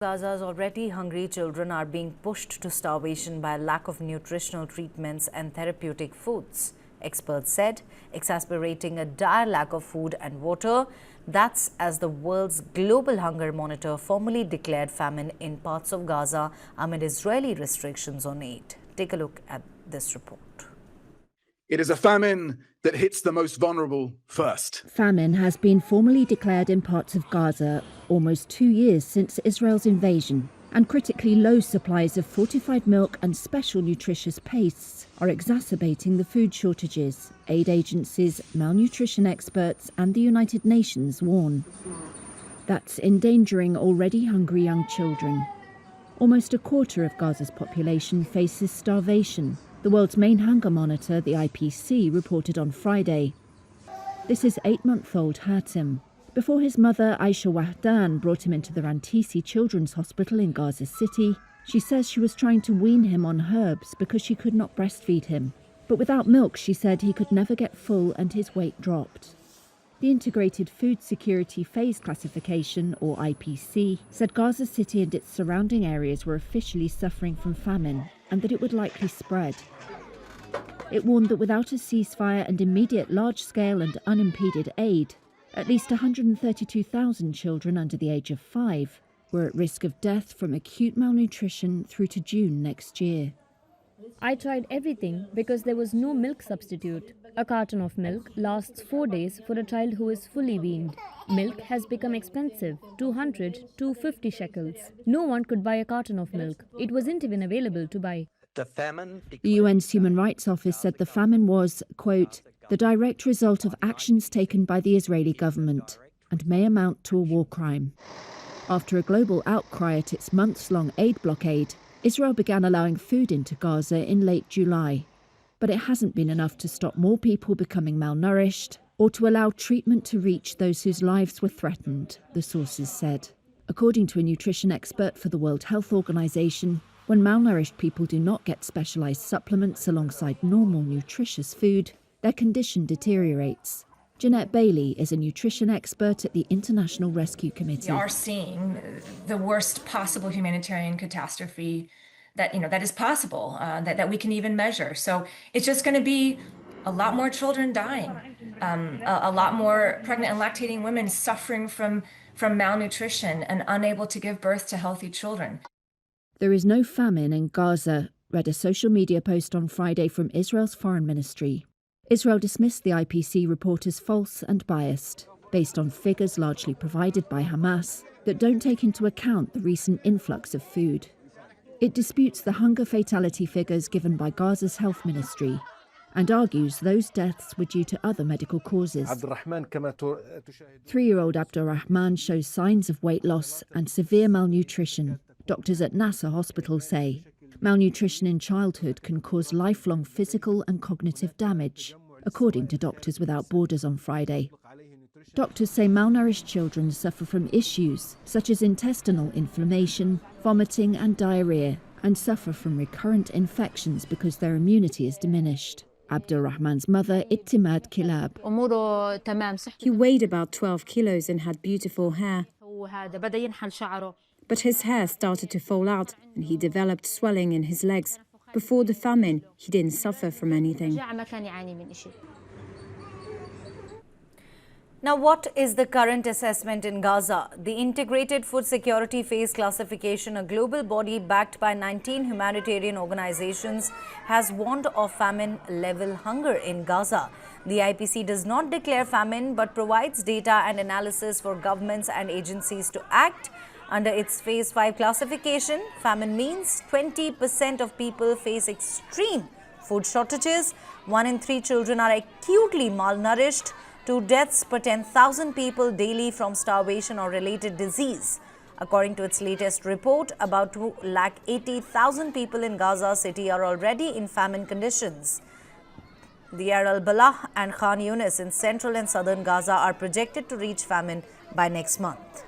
Gaza's already hungry children are being pushed to starvation by a lack of nutritional treatments and therapeutic foods. Experts said, exacerbating a dire lack of food and water. That's as the world's global hunger monitor formally declared famine in parts of Gaza amid Israeli restrictions on aid. Take a look at this report. It is a famine that hits the most vulnerable first. Famine has been formally declared in parts of Gaza almost 2 years since Israel's invasion, and critically low supplies of fortified milk and special nutritious pastes are exacerbating the food shortages. Aid agencies, malnutrition experts and the United Nations warn. That's endangering already hungry young children. Almost a quarter of Gaza's population faces starvation. The world's main hunger monitor, the IPC, reported on Friday. This is 8-month-old Hatem. Before his mother, Aisha Wahdan, brought him into the Rantisi Children's Hospital in Gaza City, she says she was trying to wean him on herbs because she could not breastfeed him. But without milk, she said, he could never get full and his weight dropped. The Integrated Food Security Phase Classification, or IPC, said Gaza City and its surrounding areas were officially suffering from famine and that it would likely spread. It warned that without a ceasefire and immediate large-scale and unimpeded aid, at least 132,000 children under the age of 5 were at risk of death from acute malnutrition through to June next year. I tried everything because there was no milk substitute. A carton of milk lasts 4 days for a child who is fully weaned. Milk has become expensive, 200 to 50 shekels. No one could buy a carton of milk. It wasn't even available to buy. The UN's Human Rights Office said the famine was, quote, the direct result of actions taken by the Israeli government and may amount to a war crime. After a global outcry at its months-long aid blockade, Israel began allowing food into Gaza in late July. But it hasn't been enough to stop more people becoming malnourished or to allow treatment to reach those whose lives were threatened, the sources said. According to a nutrition expert for the World Health Organization, when malnourished people do not get specialized supplements alongside normal nutritious food, their condition deteriorates. Jeanette Bailey is a nutrition expert at the International Rescue Committee. We are seeing the worst possible humanitarian catastrophe that is possible, that we can even measure. So it's just going to be a lot more children dying, a lot more pregnant and lactating women suffering from malnutrition and unable to give birth to healthy children. There is no famine in Gaza, read a social media post on Friday from Israel's foreign ministry. Israel dismissed the IPC report as false and biased, based on figures largely provided by Hamas that don't take into account the recent influx of food. It disputes the hunger fatality figures given by Gaza's health ministry and argues those deaths were due to other medical causes. 3-year-old Abdurrahman shows signs of weight loss and severe malnutrition. Doctors at Nasser Hospital say malnutrition in childhood can cause lifelong physical and cognitive damage, according to Doctors Without Borders on Friday. Doctors say malnourished children suffer from issues such as intestinal inflammation, vomiting and diarrhea, and suffer from recurrent infections because their immunity is diminished. Abdurrahman's mother, Ittimad Kilab. He weighed about 12 kilos and had beautiful hair. But his hair started to fall out and he developed swelling in his legs. Before the famine, he didn't suffer from anything. Now, what is the current assessment in Gaza? The Integrated Food Security Phase Classification, a global body backed by 19 humanitarian organizations, has warned of famine-level hunger in Gaza. The IPC does not declare famine but provides data and analysis for governments and agencies to act. Under its Phase 5 classification, famine means 20% of people face extreme food shortages. 1 in 3 children are acutely malnourished. 2 deaths per 10,000 people daily from starvation or related disease. According to its latest report, about 280,000 people in Gaza City are already in famine conditions. Deir, al-Balah and Khan Younis in central and southern Gaza are projected to reach famine by next month.